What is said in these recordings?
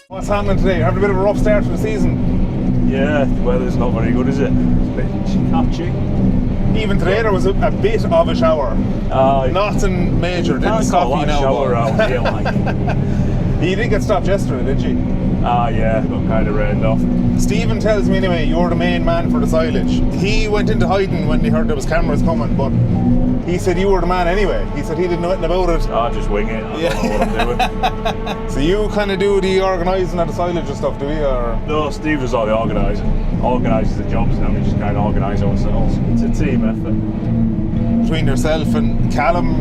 What's happening today? You're having a bit of a rough start to the season. Yeah, the weather's not very good, is it? It's a bit patchy. Even today there was a bit of a shower. Nothing major, didn't stop you now. Shower around here, like. You did get stopped yesterday, did you? Yeah, got kind of rained off. Stephen tells me anyway, you're the main man for the silage. He went into hiding when he heard there was cameras coming, but he said you were the man anyway. He said he didn't know anything about it. I just wing it, I don't know what I'm doing. So you kind of do the organising of the silage and stuff, do you? Or? No, Steve was all the organising. Organises the jobs now, we just kind of organise ourselves. It's a team effort. Between yourself and Callum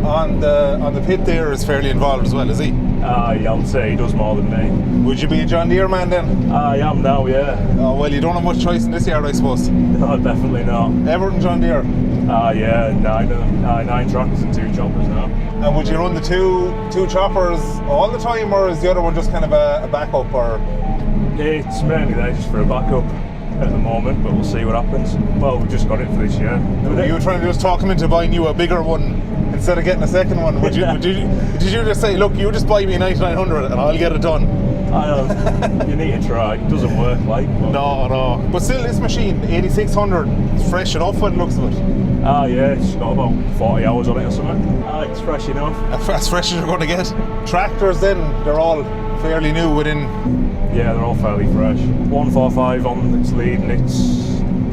on the pit there is fairly involved as well, is he? Yeah, I would say he does more than me. Would you be a John Deere man then? I am now, yeah. Oh, well, you don't have much choice in this yard, I suppose. No, definitely not. Everton John Deere? Yeah, 9 of them. 9 tractors and 2 choppers now. And would you run the two choppers all the time, or is the other one just kind of a backup? Or it's mainly there just for a backup at the moment, but we'll see what happens. Well, we've just got it for this year. You were trying to just talk him into buying you a bigger one instead of getting a second one. Did you just say, look, you just buy me a 9900 and I'll get it done? You need to try. It doesn't work like. No. But still, this machine, 8600, it's fresh enough when it looks of it. Yeah, it's got about 40 hours on it or something. It's fresh enough. As fresh as you're going to get. Tractors then, they're all fairly new within. Yeah, they're all fairly fresh. 145 on its lead and it's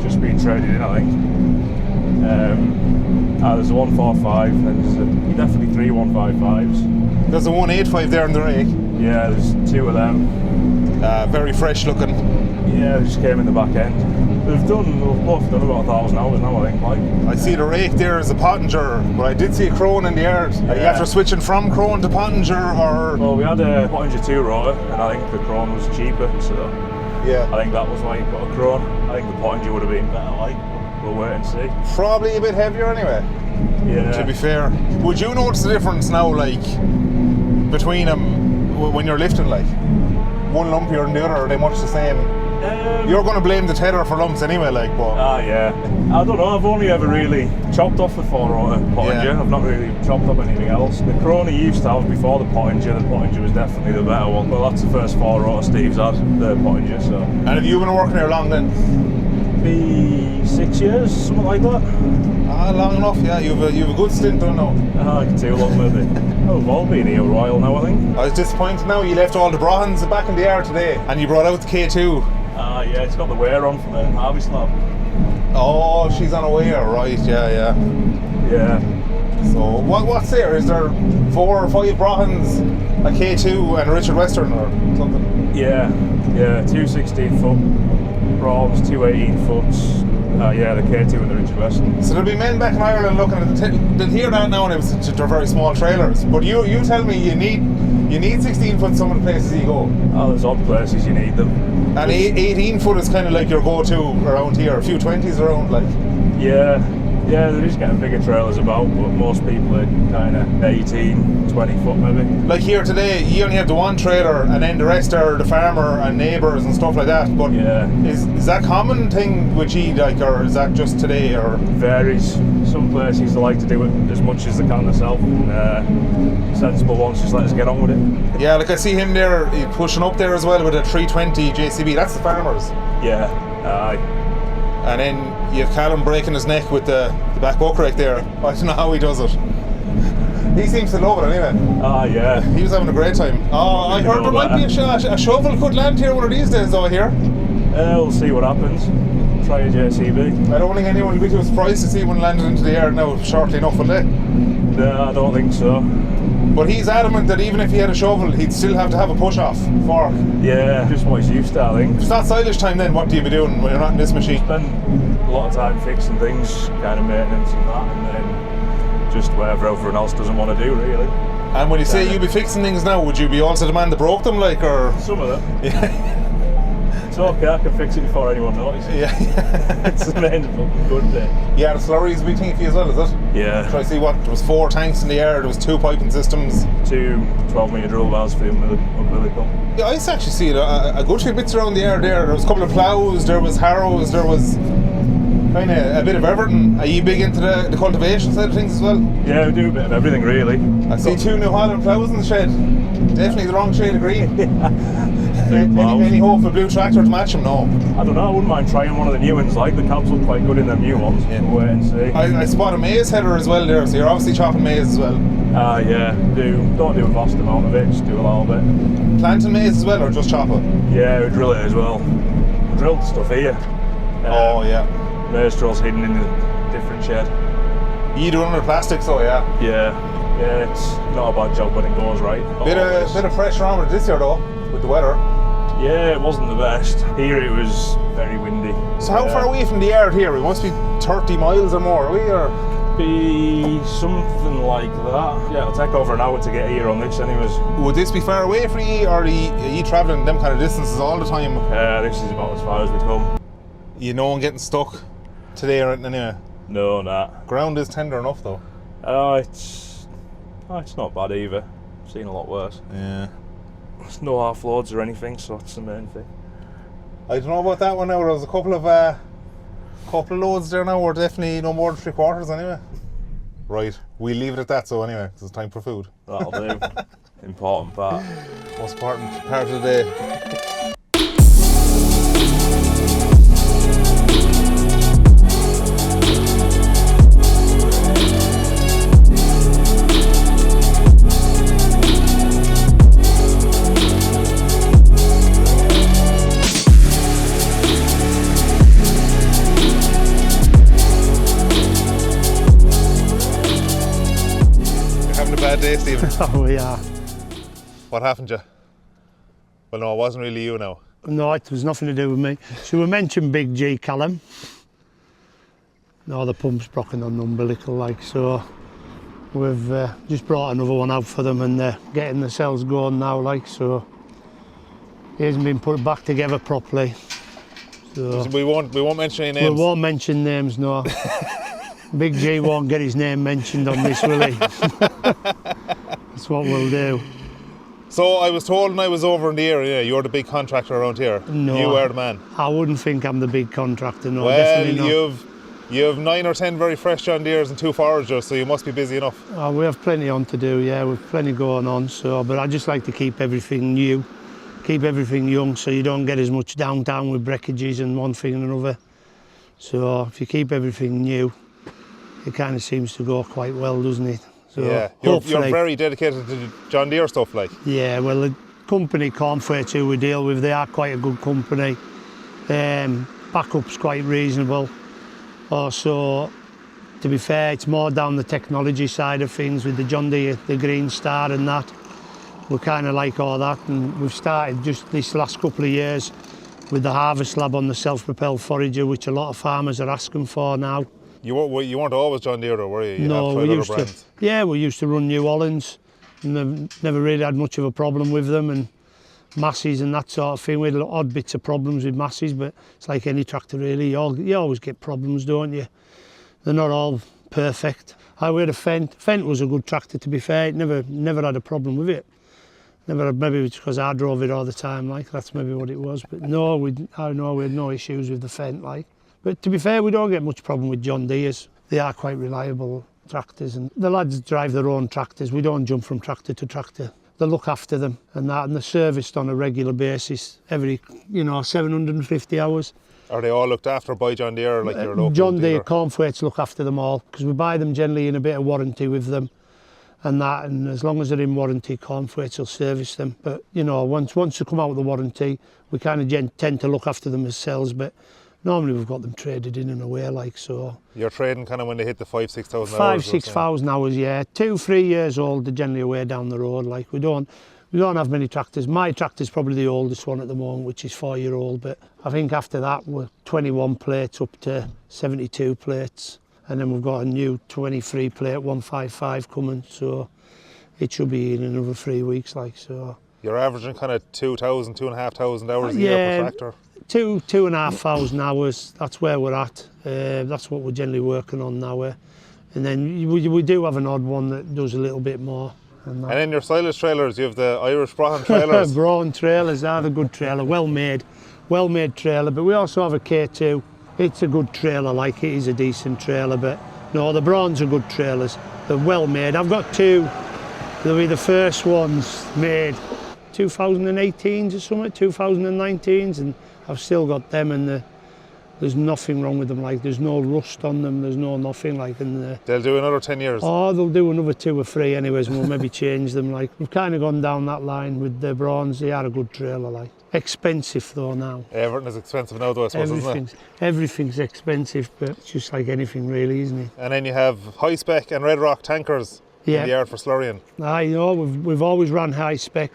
just been traded in, I think. There's a 145 and there's definitely 3 155s. There's a 185 there in the rake. Yeah, there's 2 of them. Very fresh looking. Yeah, they just came in the back end. They've both done about 1,000 hours now, I think. Like. I see the rake there as a Pottinger, but I did see a Crone in the yard. Yeah. Are you after switching from Crone to Pottinger, or? Well, we had a Pottinger 2 rotor, and I think the Crone was cheaper, so yeah, I think that was why you got a Crone. I think the Pottinger would have been better, like. We'll wait and see. Probably a bit heavier anyway. Yeah. To be fair, would you notice the difference now, like between them when you're lifting, like one lumpier than the other? Are they much the same? You're going to blame the tether for lumps anyway, like, but. Yeah. I don't know. I've only ever really chopped off the 4-rotor Pottinger. Yeah. I've not really chopped up anything else. The Crone he used to have before the Pottinger was definitely the better one. Well, that's the first 4-rotor Steve's had, the Pottinger. So. And have you been working here long then? Be 6 years, something like that. Long enough, yeah. You've a good stint, don't know. Too long maybe. Oh, we've all been here a while now, I think. I was disappointed now you left all the Brahans back in the yard today and you brought out the K2. Yeah, it's got the wear on from the harvest lab. Oh, she's on a wear, right? Yeah. So what's there? Is there 4 or 5 Brahans, a K2 and a Richard Western or something? Yeah, 2 16-foot Brahms, 2 18-foots. The K2 and the Richard Western. So there'll be men back in Ireland looking at they'll hear that now, and they're very small trailers. But you tell me you need 16 foot some of the places you go. Oh, there's odd places you need them. And 18 foot is kind of like your go-to around here. A few 20s around, like. Yeah, they're just getting bigger trailers about, but most people are kind of 18, 20 foot maybe. Like here today, you only have the one trailer, and then the rest are the farmer and neighbours and stuff like that. But yeah, is that a common thing with you, like, or is that just today, or? Varies. Some places they like to do it as much as they can themselves, and sensible ones just let us get on with it. Yeah, like I see him there pushing up there as well with a 320 JCB. That's the farmers. Yeah, and then you have Callum breaking his neck with the back buck right there. I don't know how he does it. He seems to love it anyway. Yeah. He was having a great time. I heard there might be a shovel could land here one of these days over here. We'll see what happens. Try a JCB. I don't think anyone will be too surprised to see one landed into the yard now shortly enough, will they? No, I don't think so. But he's adamant that even if he had a shovel, he'd still have to have a push-off fork. Yeah, just what he's used to, I think. If it's not silage time, then what do you be doing when you're not in this machine? Spend a lot of time fixing things, kind of maintenance and that, and then just whatever everyone else doesn't want to do, really. And when you say you'd be fixing things now, would you be also the man that broke them, like, or? Some of them. Yeah. It's okay, I can fix it before anyone notices. Yeah. It's the main good thing. Yeah, the slurry is a big thing for you as well, is it? Yeah. So I see there was 4 tanks in the air, there was 2 piping systems. 2 12-metre drill valves for the umbilical. Yeah, I actually see a good few bits around the air there. There was a couple of ploughs, there was harrows, there was kind of a bit of everything. Are you big into the cultivation side of things as well? Yeah, we do a bit of everything really. I see 2 New Holland ploughs in the shed. Definitely the wrong shade of green. Wow. Any hope for blue tractor to match them? No. I don't know, I wouldn't mind trying one of the new ones, like the cabs look quite good in the new ones. Yeah. We'll wait and see. I spot a maize header as well there, so you're obviously chopping maize as well. Yeah, don't do a vast amount of it, just do a little bit. Planting maize as well, or just chop it? Yeah, we drill it as well. We drilled the stuff here. Oh yeah. Maize drills hidden in the different shed. You do it under plastic, so yeah. Yeah, it's not a bad job when it goes right. Bit of pressure on it this year though, with the weather. Yeah, it wasn't the best. Here it was very windy. So how far away from the yard here? We must be 30 miles or more, are we? Or? Be something like that. Yeah, it'll take over an hour to get here on this anyways. Would this be far away for you, or are you travelling them kind of distances all the time? This is about as far as we come. You know, I'm getting stuck today or anything anyway. No, nah. Ground is tender enough though. It's not bad either. I've seen a lot worse. Yeah. There's no half loads or anything, so that's the main thing. I don't know about that one now. There was a couple of loads there now. We're definitely no more than 3/4 anyway. Right, we'll leave it at that. So anyway, it's time for food. That'll do. Important part. Most important part of the day. Bad day, Stephen. Oh, yeah. What happened to you? Well, no, it wasn't really you now. No, it was nothing to do with me. So we mentioned Big G, Callum. No, the pump's broken on the umbilical, like, so we've just brought another one out for them and they're getting the cells going now, like, so he hasn't been put back together properly. So we won't mention any names. We won't mention names, no. Big G won't get his name mentioned on this, will he? That's what we'll do. So I was told when I was over in the area, you're the big contractor around here. No, you are the man. I wouldn't think I'm the big contractor, no, Well, definitely not. you have 9 or 10 very fresh John Deeres and 2 foragers, so you must be busy enough. We have plenty on to do, yeah, we've plenty going on, so, but I just like to keep everything new, keep everything young, so you don't get as much downtime with breakages and one thing and another. So if you keep everything new, it kind of seems to go quite well, doesn't it? So yeah, you're very dedicated to the John Deere stuff, like. Yeah, well, the company Cornfreight who we deal with, they are quite a good company. Backup's quite reasonable. Also, to be fair, it's more down the technology side of things with the John Deere, the Green Star and that. We kind of like all that, and we've started just this last couple of years with the Harvest Lab on the self-propelled forager, which a lot of farmers are asking for now. You weren't always John Deere though, were you? No, we used to run New Hollands and never really had much of a problem with them, and Masseys and that sort of thing. We had odd bits of problems with Masseys, but it's like any tractor really, you always get problems, don't you? They're not all perfect. We had a Fendt. Fendt was a good tractor, to be fair. It never had a problem with it. Maybe it's because I drove it all the time, like, that's maybe what it was. But no, we had no issues with the Fendt, like. But to be fair, we don't get much problem with John Deere's. They are quite reliable tractors, and the lads drive their own tractors. We don't jump from tractor to tractor. They look after them and that, and they're serviced on a regular basis every, 750 hours. Are they all looked after by John Deere, like your local John Deere dealer? Cornfreights look after them all, because we buy them generally in a bit of warranty with them and that, and as long as they're in warranty, Cornfreights will service them. But, once they come out of the warranty, we kind of tend to look after them ourselves, but normally we've got them traded in and away, like, so. You're trading kind of when they hit the 5,000-6,000 hours? 5,000-6,000 hours, yeah. 2-3 years old, they're generally away down the road, like, we don't have many tractors. My tractor's probably the oldest one at the moment, which is 4-year-old, but I think after that we're 21 plates up to 72 plates, and then we've got a new 23 plate 155 coming, so it should be in another 3 weeks, like, so. You're averaging kind of 2,000, 2,500 hours a year per tractor? 2,500 hours, that's where we're at. That's what we're generally working on now. And then we do have an odd one that does a little bit more. And then your silage trailers, you have the Irish Braun trailers. Braun trailers are a good trailer, well made trailer, but we also have a K2. It's a good trailer, like, it is a decent trailer, but no, the Braun's are good trailers. They're well made. I've got two They'll be the first ones made 2018s or something, 2019s, and I've still got them, and there's nothing wrong with them. Like, there's no rust on them, there's no nothing. Like, and They'll do another 10 years. Oh, they'll do another 2 or 3 anyways, and we'll maybe change them. Like, we've kind of gone down that line with the bronze. They are a good trailer. Like, expensive though now. Everything is expensive now, though, I suppose, isn't it? Everything's expensive, but it's just like anything, really, isn't it? And then you have high spec and red rock tankers in the yard for slurrying. You know, we've always run high spec,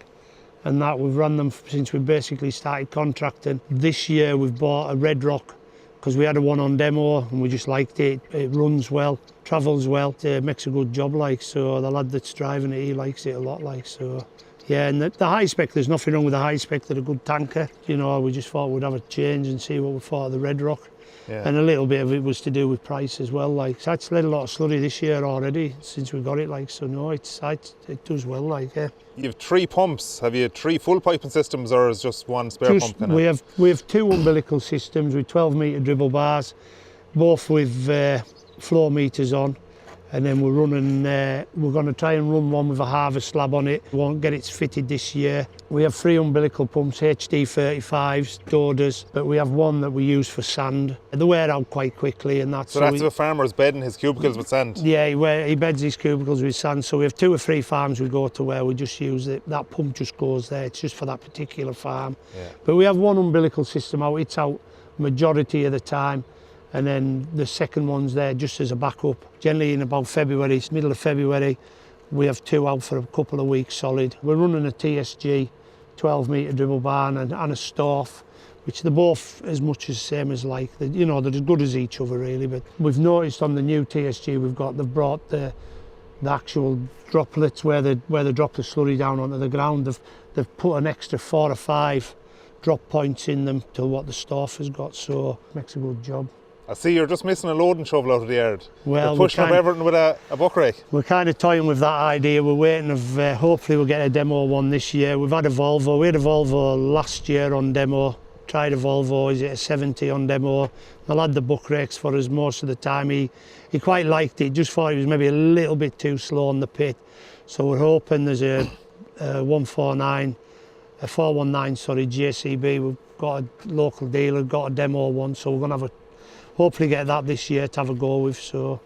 and that we've run them since we basically started contracting. This year we've bought a red rock because we had a one on demo and we just liked it. It runs well, travels well, it makes a good job, like, so the lad that's driving it, he likes it a lot, like, so. Yeah, and the high spec, there's nothing wrong with the high spec. They're a good tanker. You know, we just thought we'd have a change and see what we thought of the red rock. Yeah. And a little bit of it was to do with price as well. Like, so it's led a lot of slurry this year already since we got it. Like, so no, it does well. Like, yeah. You have 3 pumps. Have you 3 full piping systems, or is just one spare pump? We have 2 umbilical systems with 12-metre dribble bars, both with flow meters on. And then we're running, we're going to try and run one with a harvest slab on it. We won't get it fitted this year. We have 3 umbilical pumps, HD 35s, Dodas, but we have one that we use for sand. They wear out quite quickly, and that's... So that's a farmer's bedding his cubicles with sand? Yeah, he beds his cubicles with sand. So we have 2 or 3 farms we go to where we just use it. That pump just goes there. It's just for that particular farm. Yeah. But we have one umbilical system out. It's out majority of the time. And then the second one's there just as a backup. Generally in about February, middle of February, we have 2 out for a couple of weeks solid. We're running a TSG 12-metre dribble barn and a Storf, which they're both as much as the same as, like, you know, they're as good as each other really. But we've noticed on the new TSG they've brought the actual droplets where they drop the slurry down onto the ground. They've put an extra 4 or 5 drop points in them to what the Storf has got, so it makes a good job. I see you're just missing a loading shovel out of the yard. Well, you're pushing up everything with a buck rake. We're kind of toying with that idea. We're waiting hopefully we'll get a demo one this year. We've had a Volvo. We had a Volvo last year on demo. Tried a Volvo, is it a 70 on demo. The lad the buck rakes for us most of the time. He quite liked it, just thought he was maybe a little bit too slow on the pit. So we're hoping there's a 419 JCB. We've got a local dealer, got a demo one, so we're going to hopefully get that this year to have a go with, so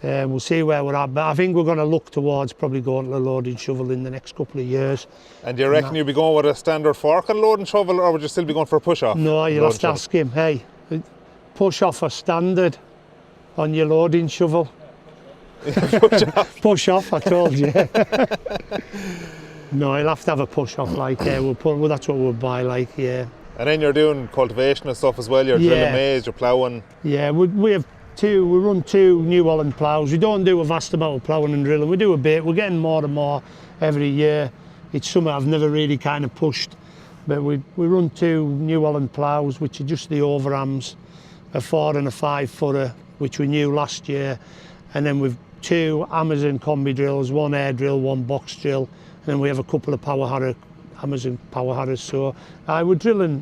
we'll see where we're at. But I think we're going to look towards probably going to the loading shovel in the next couple of years. And do you reckon you'll be going with a standard fork on loading shovel, or would you still be going for a push-off? No, you'll have to ask him, hey, push-off or standard on your loading shovel? Push-off, I told you. No, he'll have to have a push-off, like, well, that's what we'll buy, like, yeah. And then you're doing cultivation and stuff as well. You're drilling maize, you're ploughing. Yeah, we run 2 New Holland ploughs. We don't do a vast amount of ploughing and drilling. We do a bit. We're getting more and more every year. It's something I've never really kind of pushed. But we run 2 New Holland ploughs, which are just the overhams, a 4 and a 5 footer, which we knew last year. And then we've 2 Amazon combi drills, 1 air drill, 1 box drill. And then we have a couple of Amazon power harrows. So we're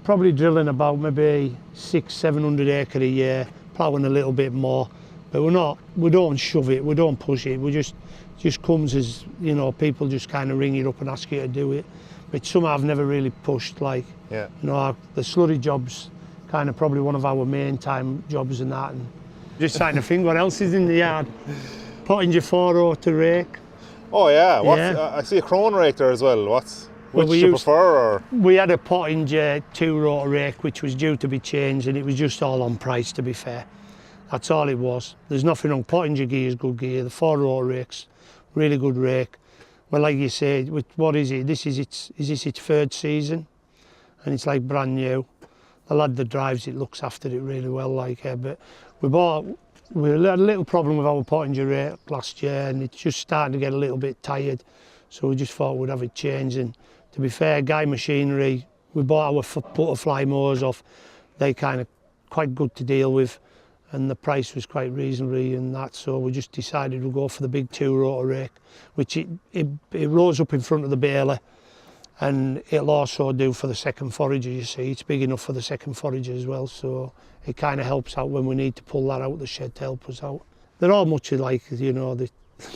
probably drilling about maybe 600-700 acre a year, ploughing a little bit more, but we don't shove it, we don't push it, we just comes as, you know, people just kind of ring you up and ask you to do it. But it's something I've never really pushed, like, you know, the slurry job's kind of probably one of our main time jobs and that, and just trying to think what else is in the yard. Pottinger 4-rotor rake. Oh yeah, I see a crone rake there as well. Which do you prefer? Or? We had a Pottinger 2-rotor rake which was due to be changed, and it was just all on price, to be fair. That's all it was. There's nothing wrong. Pottinger gear is good gear. The 4-rotor rake's really good rake. Well, like you say, what is it? Is this its 3rd season? And it's like brand new. The lad that drives it looks after it really well, like, but we had a little problem with our Pottinger rake last year, and it's just starting to get a little bit tired, so we just thought we'd have it changed. And to be fair, Guy Machinery, we bought our butterfly mowers off. They kind of quite good to deal with, and the price was quite reasonably and that, so we just decided we'd go for the big 2-rotor rake, which it rose up in front of the baler, and it'll also do for the second forager. You see, it's big enough for the second forager as well, so it kind of helps out when we need to pull that out of the shed to help us out. They're all much like, you know, the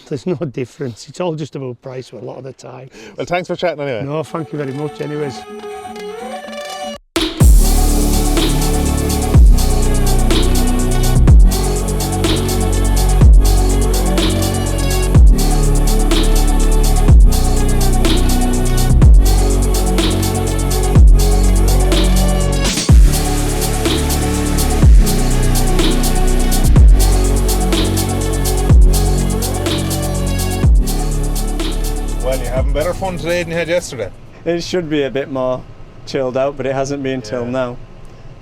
There's no difference. It's all just about price a lot of the time. Well, thanks for chatting anyway. No, thank you very much anyways. Well, you're having better fun today than you had yesterday. It should be a bit more chilled out, but it hasn't been till now.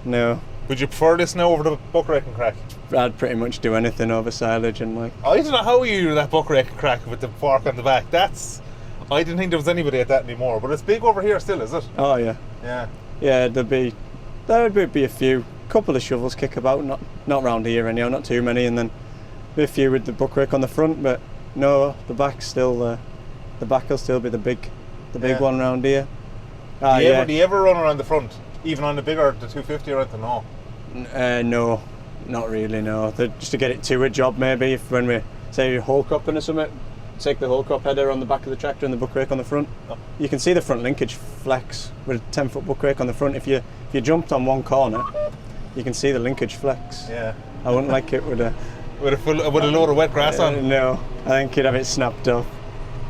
No, Would you prefer this now over the buck rake and crack? I'd pretty much do anything over silage and like. I don't know how you do that buck rake and crack with the fork on the back. I didn't think there was anybody at that anymore, but it's big over here still, is it? Oh yeah, Yeah. yeah. There would be a couple of shovels kick about, not round here anyhow, not too many, and then be a few with the buck rake on the front, but no, the back's still. The back will still be the big one round here. Do you ever run around the front, even on the 250 or anything? No. No, not really. No, just to get it to a job maybe. If when we say whole cropping or something, take the whole crop header on the back of the tractor and the buck rake on the front. Oh. You can see the front linkage flex with a 10-foot buck rake on the front. If you jumped on one corner, you can see the linkage flex. Yeah. I wouldn't like it with a With a load of wet grass on. No, I think you'd have it snapped off.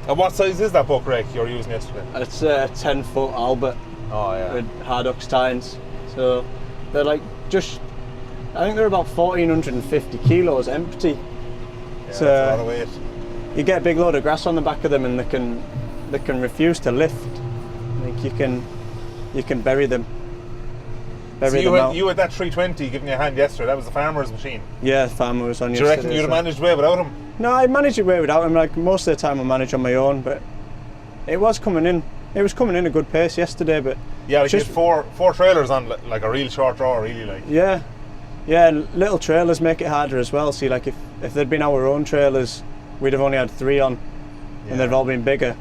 And what size is that buck rake you were using yesterday? It's a 10-foot Albert Oh yeah. with hard ox tines. So they're like I think they're about 1,450 kilos empty. Yeah, So that's a lot of weight. you get a big load of grass on the back of them, and they can refuse to lift. Like you can bury them. So you had that 320 giving you a hand yesterday. That was the farmer's machine. Yeah, the farmer was on Do you yesterday. reckon you'd have managed way without him? No, I managed it way without him. Like most of the time, I manage on my own, but it was coming in. It was coming in a good pace yesterday, but Yeah, like just you had four trailers on like a real short draw, really like. yeah, and little trailers make it harder as well. See, like if there'd been our own trailers, we'd have only had 3 on, and they'd all been bigger.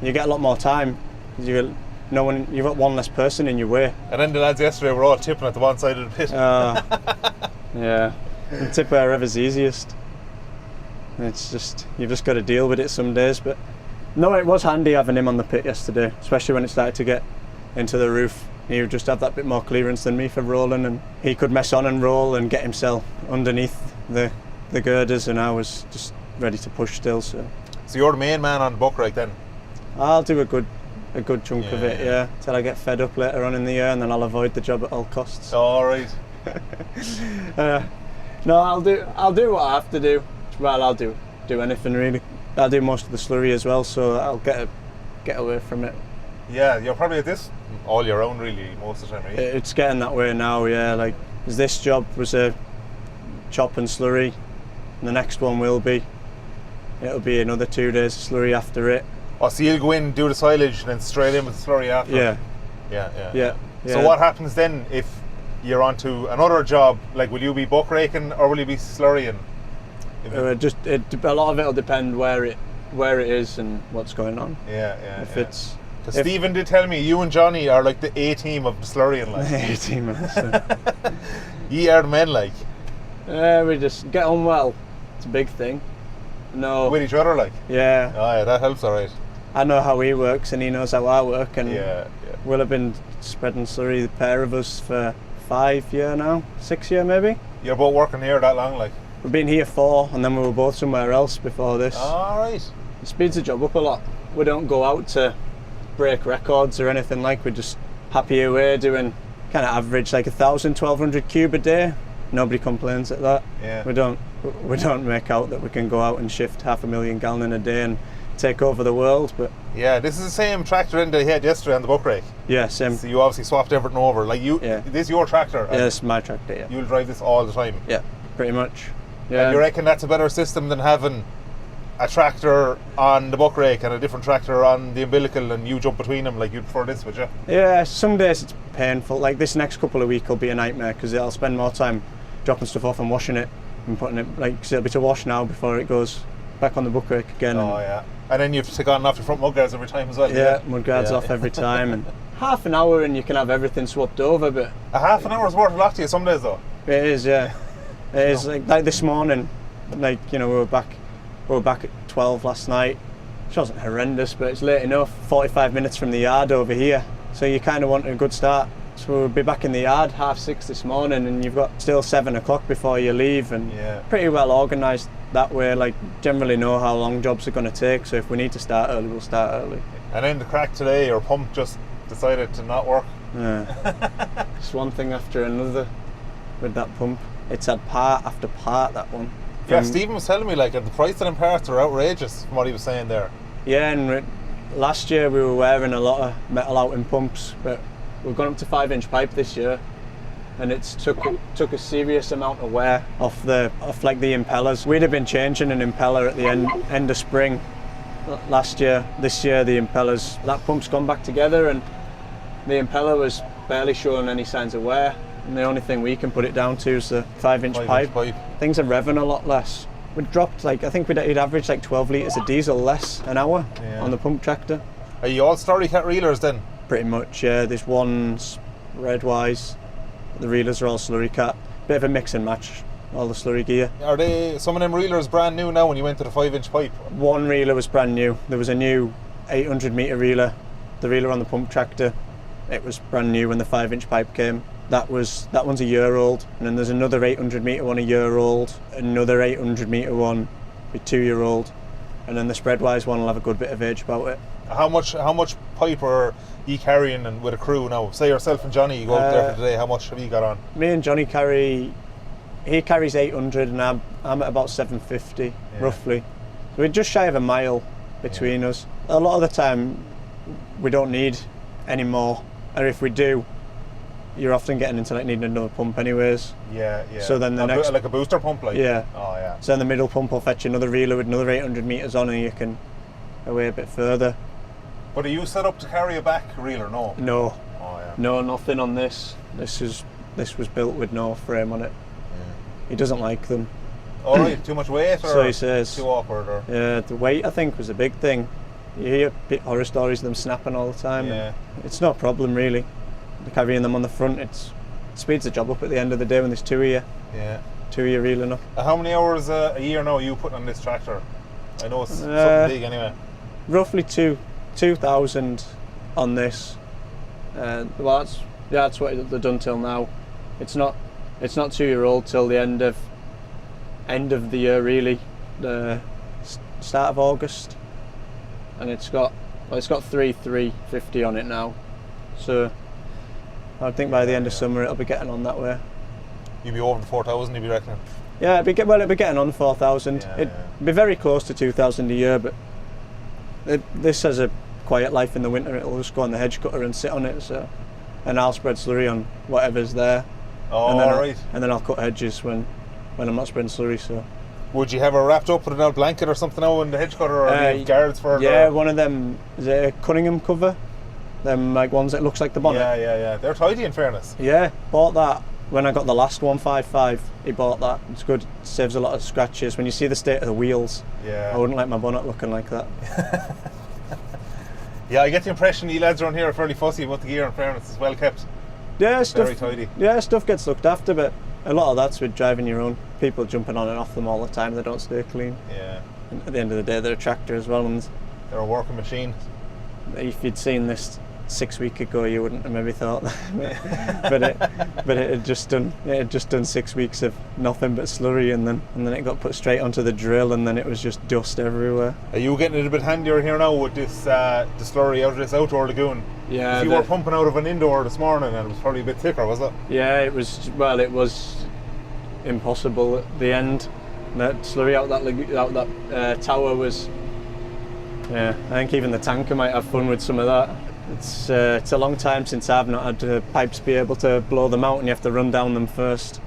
You get a lot more time. You've got one less person in your way. And then the lads yesterday were all tipping at the one side of the pit. Yeah, and tip wherever's easiest. It's just you've just got to deal with it some days. But no, it was handy having him on the pit yesterday, especially when it started to get into the roof. He would just have that bit more clearance than me for rolling, and he could mess on and roll and get himself underneath the girders, and I was just ready to push still. So you're the main man on the buck rake then? I'll do a good chunk of it, till I get fed up later on in the year, and then I'll avoid the job at all costs. All right. No, I'll do what I have to do. Well, I'll do anything really. I'll do most of the slurry as well, so I'll get away from it. Yeah, you're probably at this all year round really most of the time, right? It's getting that way now, yeah. Like this job was a chop and slurry, and the next one it'll be another 2 days of slurry after it. Oh, so you'll go in, do the silage, and then straight in with the slurry after? Yeah. So what happens then if you're onto another job? Like, will you be buck raking or will you be slurrying? A lot of it'll depend where it is and what's going on. Because Stephen did tell me you and Johnny are like the A team of the slurrying, like. A team of the Ye are the men, like. We just get on well. It's a big thing. No. With each other, like. Yeah. Oh yeah, that helps, alright. I know how he works and he knows how I work, and yeah. we'll have been spreading slurry, the pair of us, for 5 years now, 6 years maybe. You're both working here that long, like? We've been here 4, and then we were both somewhere else before this. Alright. It speeds the job up a lot. We don't go out to break records or anything like. We're just happy away doing kind of average like 1,000, 1,200 cube a day. Nobody complains at that. Yeah. We don't make out that we can go out and shift 500,000 gallon in a day and take over the world, but yeah, this is the same tractor end that you had yesterday on the buck rake. Yeah, same. So you obviously swapped everything over. Like this is your tractor. Yeah, it's my tractor. Yeah. You'll drive this all the time. Yeah, pretty much. Yeah. And you reckon that's a better system than having a tractor on the buck rake and a different tractor on the umbilical, and you jump between them? Like, you'd prefer this, would you? Yeah, some days it's painful. Like this next couple of weeks will be a nightmare because I'll spend more time dropping stuff off and washing it and putting it, like, cause it'll be to wash now before it goes back on the buck rake again. Oh yeah. And then you have to take on off the front mudguards every time as well. Yeah, mudguards off every time, and half an hour and you can have everything swapped over. But a half an hour's worth a lot to you some days though. It is, yeah. It is like this morning, like, you know, we were back We were back at 12 last night, which wasn't horrendous, but it's late enough. 45 minutes from the yard over here, so you kind of want a good start. So we'll be back in the yard 6:30 this morning, and you've got still 7 o'clock before you leave, and pretty well organised that way. Like, generally know how long jobs are going to take, so if we need to start early, we'll start early. And then the crack today, your pump just decided to not work. Yeah. Just one thing after another with that pump. It's had part after part, that one. Yeah, Stephen was telling me, like, the price of them parts are outrageous from what he was saying there. Yeah, and last year we were wearing a lot of metal out in pumps, but we've gone up to 5-inch pipe this year, and it's took a serious amount of wear off like the impellers. We'd have been changing an impeller at the end of spring last year. This year the impellers, that pump's gone back together, and the impeller was barely showing any signs of wear, and the only thing we can put it down to is the 5-inch pipe. Things are revving a lot less. We dropped, like, I think we'd average like 12 litres of diesel less an hour on the pump tractor. Are you all Slurry cat reelers then? Pretty much, yeah. There's one's Redwise, the reelers are all Slurry cat. Bit of a mix and match, all the Slurry gear. Are some of them reelers brand new now when you went to the 5-inch pipe? One reeler was brand new. There was a new 800 metre reeler, the reeler on the pump tractor. It was brand new when the 5-inch pipe came. That one's a year old, and then there's another 800 metre one a year old, another 800 metre one a 2-year-old, and then the Spreadwise one will have a good bit of age about it. How much pipe are you carrying and with a crew now? Say yourself and Johnny, you go out there for today, how much have you got on? Me and Johnny he carries 800 and I'm at about 750 roughly. We're just shy of a mile between us. A lot of the time we don't need any more, or if we do, you're often getting into like needing another pump anyways. Yeah. So then the next, like a booster pump, like. Yeah. Oh yeah. So then the middle pump will fetch another reeler with another 800 metres on, and you can away a bit further. But are you set up to carry a back reeler? No. No. Oh yeah. No, nothing on this. This was built with no frame on it. Yeah. He doesn't like them. All right. Too much weight, or so he says. Too awkward, or. Yeah, the weight I think was a big thing. You hear horror stories of them snapping all the time. Yeah. It's no problem really. Carrying them on the front, it speeds the job up at the end of the day when there's 2 of you. Yeah. 2 of you reeling up. How many hours a year now are you putting on this tractor? I know it's something big anyway. Roughly 2,000 on this. Well, that's what they've done till now. It's not 2-year-old till the end of the year really, the start of August, and it's got 3,350 on it now. So I think by the end of summer it'll be getting on that way. You'd be over the 4,000, you'd be reckoning? Yeah, it'd be getting on 4,000. It'd be very close to 2,000 a year, but this has a quiet life in the winter. It'll just go on the hedge cutter and sit on it. So, and I'll spread slurry on whatever's there. Oh, right. And then I'll cut hedges when I'm not spreading slurry. So. Would you have her wrapped up with an old blanket or something now in the hedge cutter, or guards for it? Yeah, one of them is a Cunningham cover. Them like ones that looks like the bonnet. Yeah. They're tidy in fairness. Yeah, bought that when I got the last 155. He bought that. It's good. It saves a lot of scratches. When you see the state of the wheels, I wouldn't like my bonnet looking like that. Yeah, I get the impression you lads around here are fairly fussy about the gear. In fairness, it's well kept. Yeah, very tidy. Yeah, stuff gets looked after, but a lot of that's with driving your own. People jumping on and off them all the time. They don't stay clean. Yeah. And at the end of the day, they're a tractor as well, and they're a working machine. If you'd seen this 6 weeks ago, you wouldn't have maybe thought that. but it had just done 6 weeks of nothing but slurry, and then it got put straight onto the drill, and then it was just dust everywhere. Are you getting it a bit handier here now with this the slurry out of this outdoor lagoon? Yeah. You were pumping out of an indoor this morning, and it was probably a bit thicker, was it? Yeah, it was. Well, it was impossible at the end. That slurry out that tower was. Yeah, I think even the tanker might have fun with some of that. It's a long time since I've not had pipes be able to blow them out, and you have to run down them first.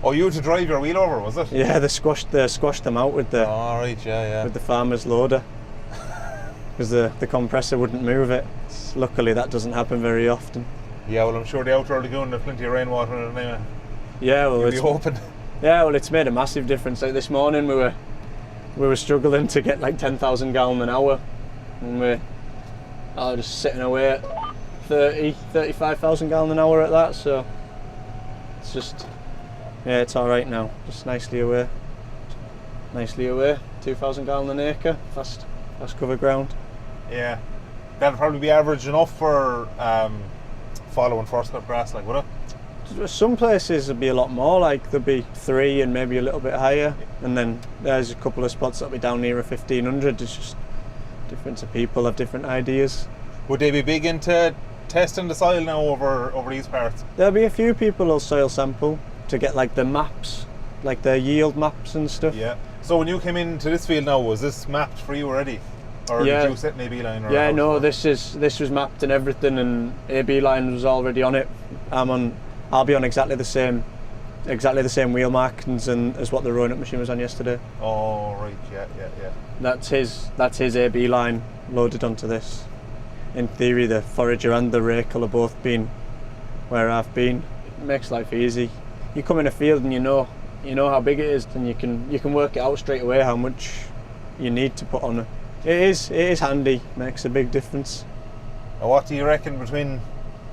Oh, you had to drive your wheel over, was it? Yeah, they squashed them out with the. Oh, right, yeah. With the farmer's loader, because the compressor wouldn't move it. Luckily, that doesn't happen very often. Yeah, well, I'm sure the outdoor lagoon has plenty of rainwater in it anyway. Yeah, well, you'll be hoping. Yeah, well, it's made a massive difference. Like this morning, we were struggling to get like 10,000 gallon an hour, and we're just sitting away at 35,000 gallon an hour at that. So it's just, yeah, it's all right now. Just nicely away to 2,000 gallon an acre, fast cover ground. Yeah. That'd probably be average enough for following first cut grass, like, would it? Some places would be a lot more, like there'd be 3 and maybe a little bit higher, and then there's a couple of spots that'll be down near a 1,500. It's just different people have different ideas. Would they be big into testing the soil now over these parts? There'll be a few people who'll soil sample to get like the maps, like their yield maps and stuff. Yeah. So when you came into this field now, was this mapped for you already? Or Yeah. did you set an AB line? Or Yeah, how no, it work? this was mapped and everything, and AB line was already on it. I'll be on exactly the same wheel markings and as what the rowing up machine was on yesterday. Oh, right, yeah. That's his AB line loaded onto this. In theory, the forager and the rake will have both been where I've been. It makes life easy. You come in a field and you know how big it is, and you can work it out straight away how much you need to put on it. It is handy. Makes a big difference. Now, what do you reckon between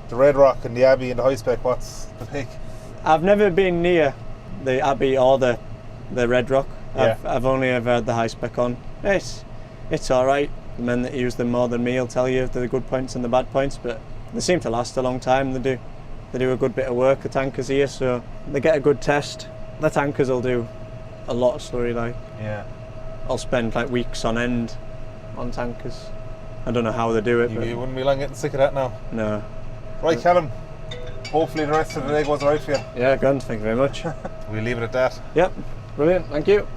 the Red Rock and the Abbey and the high spec? What's the pick? I've never been near the Abbey or the Red Rock. Yeah. I've only ever had the high spec on. It's all right. The men that use them more than me will tell you the good points and the bad points, but they seem to last a long time. They do a good bit of work, the tankers here, so they get a good test. The tankers will do a lot of slurry, like. Yeah. I'll spend like weeks on end on tankers. I don't know how they do it. You But wouldn't be long getting sick of that now. no. Right, Callum. Hopefully the rest of the day goes alright for you. Yeah, grand. Thank you very much. We'll leave it at that. Yep. Brilliant. Thank you.